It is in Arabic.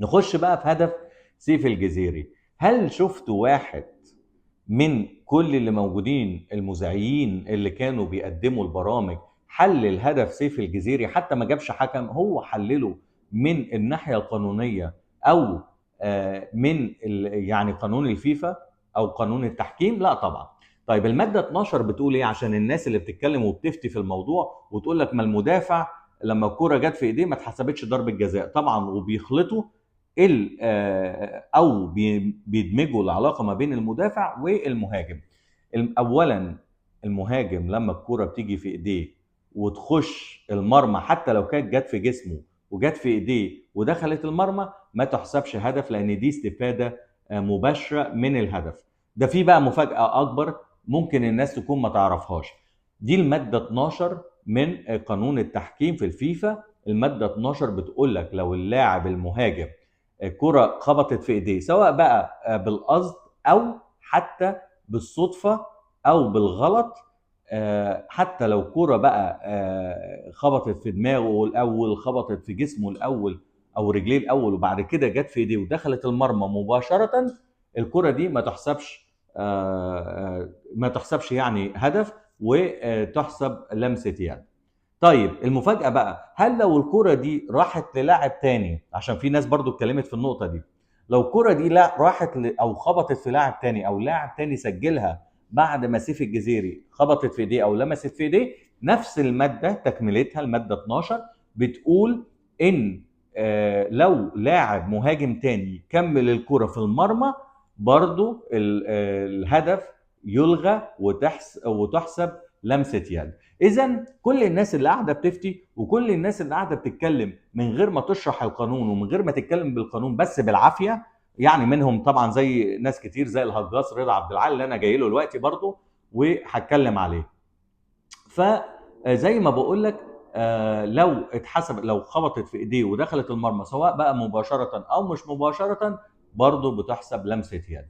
نخش بقى في هدف سيف الجزيري. هل شفت واحد من كل اللي موجودين المذيعين اللي كانوا بيقدموا البرامج حلل هدف سيف الجزيري؟ حتى ما جابش حكم، هو حلله من الناحية القانونية او من يعني قانون الفيفا او قانون التحكيم؟ لا طبعا. طيب المادة 12 بتقول ايه؟ عشان الناس اللي بتتكلم وبتفتي في الموضوع وتقول لك ما المدافع لما الكرة جت في ايديه ما اتحسبتش ضربة جزاء. طبعا وبيخلطوا او بيدمجوا العلاقه ما بين المدافع والمهاجم. اولا المهاجم لما الكوره بتيجي في ايديه وتخش المرمى، حتى لو كانت جت في جسمه وجت في ايديه ودخلت المرمى، ما تحسبش هدف، لان دي استفاده مباشره من الهدف. ده في بقى مفاجاه اكبر ممكن الناس تكون ما تعرفهاش. دي الماده 12 من قانون التحكيم في الفيفا. الماده 12 بتقول لك لو اللاعب المهاجم كرة خبطت في ايديه، سواء بقى بالقصد او حتى بالصدفة او بالغلط، حتى لو كرة بقى خبطت في دماغه الاول، خبطت في جسمه الاول او رجليه الاول، وبعد كده جت في ايديه ودخلت المرمى مباشرة، الكرة دي ما تحسبش ما تحسبش يعني هدف، وتحسب لمسة يد. طيب المفاجأة بقى، هل لو الكرة دي راحت للاعب تاني؟ عشان في ناس برضو اتكلمت في النقطة دي. لو الكرة دي لا راحت او خبطت في لاعب تاني، او لاعب تاني سجلها بعد ما سيف الجزيري خبطت في ايديه او لمست في ايديه، نفس المادة تكملتها المادة 12 بتقول ان لو لاعب مهاجم تاني كمل الكرة في المرمى، برضو الهدف يلغى وتحسب لمسة يد. اذا كل الناس اللي قاعده بتفتي وكل الناس اللي قاعده بتتكلم من غير ما تشرح القانون ومن غير ما تتكلم بالقانون بس بالعافيه، يعني منهم طبعا زي ناس كتير زي الهجاص رضا عبد العال اللي انا جاي له دلوقتي برضه وهتكلم عليه. فزي ما بقول لك، لو اتحسب، لو خبطت في ايديه ودخلت المرمى سواء بقى مباشره او مش مباشره، برضه بتحسب لمسه يد.